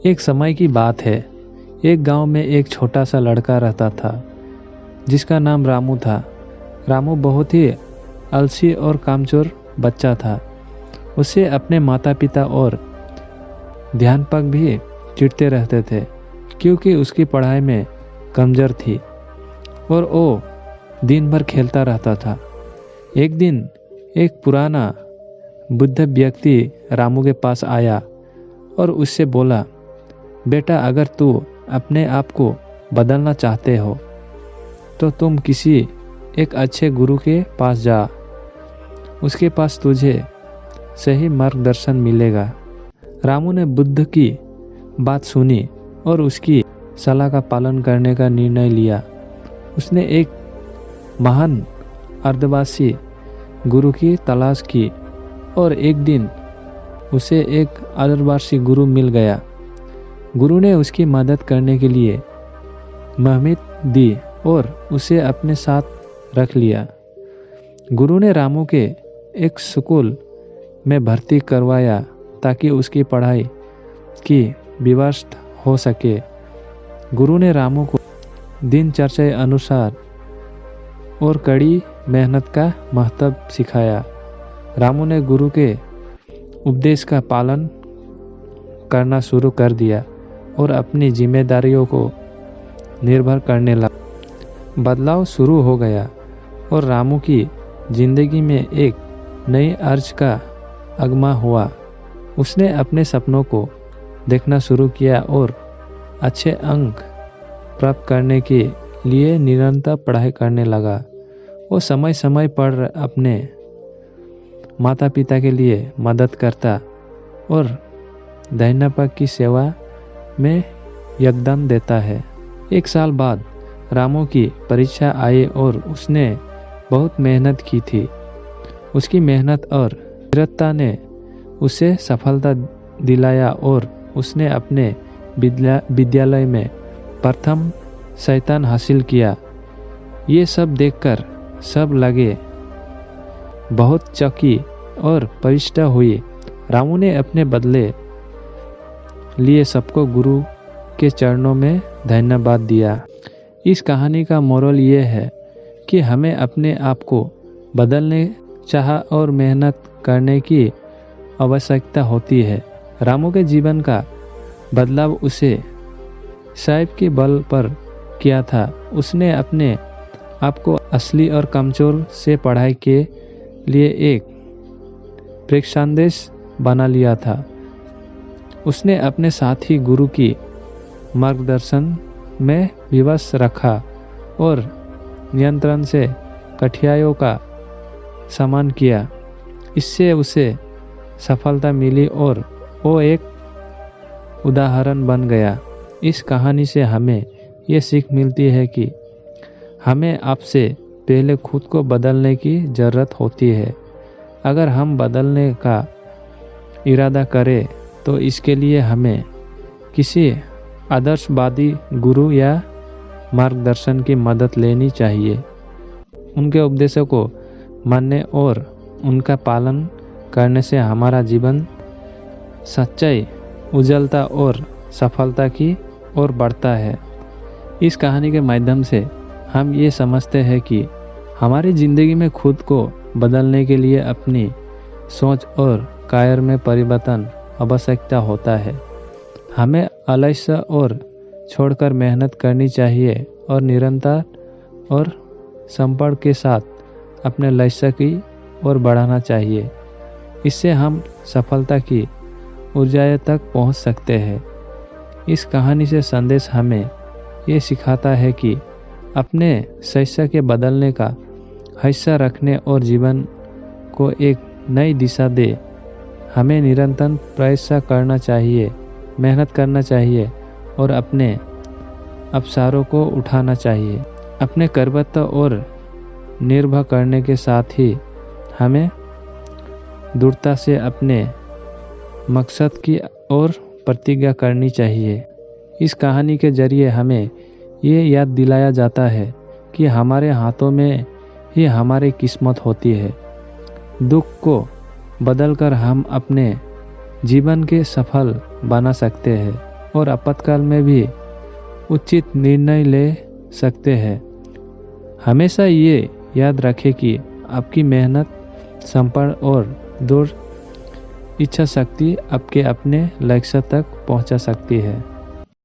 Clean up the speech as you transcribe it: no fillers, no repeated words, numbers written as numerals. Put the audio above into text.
एक समय की बात है। एक गांव में एक छोटा सा लड़का रहता था जिसका नाम रामू था। रामू बहुत ही आलसी और कामचोर बच्चा था। उसे अपने माता पिता और अध्यापक भी चिढ़ते रहते थे क्योंकि उसकी पढ़ाई में कमजोर थी और वो दिन भर खेलता रहता था। एक दिन एक पुराना बुद्ध व्यक्ति रामू के पास आया और उससे बोला, बेटा, अगर तू अपने आप को बदलना चाहते हो तो तुम किसी एक अच्छे गुरु के पास जा। उसके पास तुझे सही मार्गदर्शन मिलेगा। रामू ने बुद्ध की बात सुनी और उसकी सलाह का पालन करने का निर्णय लिया। उसने एक महान अर्धवासी गुरु की तलाश की और एक दिन उसे एक अर्धवासी गुरु मिल गया। गुरु ने उसकी मदद करने के लिए महमित दी और उसे अपने साथ रख लिया। गुरु ने रामू के एक स्कूल में भर्ती करवाया ताकि उसकी पढ़ाई की व्यवस्था हो सके। गुरु ने रामू को दिनचर्या अनुसार और कड़ी मेहनत का महत्व सिखाया। रामू ने गुरु के उपदेश का पालन करना शुरू कर दिया और अपनी जिम्मेदारियों को निर्भर करने लगा। बदलाव शुरू हो गया और रामू की जिंदगी में एक नई अर्ज का आगमन हुआ। उसने अपने सपनों को देखना शुरू किया और अच्छे अंक प्राप्त करने के लिए निरंतर पढ़ाई करने लगा। वो समय समय पर अपने माता पिता के लिए मदद करता और अध्यापक की सेवा में योगदान देता है। एक साल बाद रामू की परीक्षा आई और उसने बहुत मेहनत की थी। उसकी मेहनत और दृढ़ता ने उसे सफलता दिलाया और उसने अपने विद्यालय में प्रथम स्थान हासिल किया। ये सब देखकर सब लगे बहुत चौंकी और परेशान हुई। रामू ने अपने बदले लिए सबको गुरु के चरणों में धन्यवाद दिया। इस कहानी का मोरल ये है कि हमें अपने आप को बदलने चाह और मेहनत करने की आवश्यकता होती है। रामू के जीवन का बदलाव उसे साहिब के बल पर किया था। उसने अपने आप को असली और कमजोर से पढ़ाई के लिए एक प्रेक्षांदेश बना लिया था। उसने अपने साथी गुरु की मार्गदर्शन में विवश रखा और नियंत्रण से कठिनाइयों का सामना किया। इससे उसे सफलता मिली और वो एक उदाहरण बन गया। इस कहानी से हमें ये सीख मिलती है कि हमें आपसे पहले खुद को बदलने की ज़रूरत होती है। अगर हम बदलने का इरादा करें तो इसके लिए हमें किसी आदर्शवादी गुरु या मार्गदर्शन की मदद लेनी चाहिए। उनके उपदेशों को मानने और उनका पालन करने से हमारा जीवन सच्चाई, उज्ज्वलता और सफलता की ओर बढ़ता है। इस कहानी के माध्यम से हम ये समझते हैं कि हमारी ज़िंदगी में खुद को बदलने के लिए अपनी सोच और कायर में परिवर्तन आवश्यकता होता है। हमें आलस्य और छोड़कर मेहनत करनी चाहिए और निरंतर और संपर्क के साथ अपने लक्ष्य की ओर बढ़ाना चाहिए। इससे हम सफलता की ऊंचाई तक पहुंच सकते हैं। इस कहानी से संदेश हमें ये सिखाता है कि अपने लक्ष्य के बदलने का हिस्सा रखने और जीवन को एक नई दिशा दे। हमें निरंतर प्रयास करना चाहिए, मेहनत करना चाहिए और अपने अवसरों को उठाना चाहिए। अपने कर्तव्य और निर्भर करने के साथ ही हमें दृढ़ता से अपने मकसद की ओर प्रतिज्ञा करनी चाहिए। इस कहानी के जरिए हमें ये याद दिलाया जाता है कि हमारे हाथों में ही हमारी किस्मत होती है। दुख को बदलकर हम अपने जीवन के सफल बना सकते हैं और आपातकाल में भी उचित निर्णय ले सकते हैं। हमेशा ये याद रखें कि आपकी मेहनत, समर्पण और दृढ़ इच्छा शक्ति आपके अपने लक्ष्य तक पहुंचा सकती है।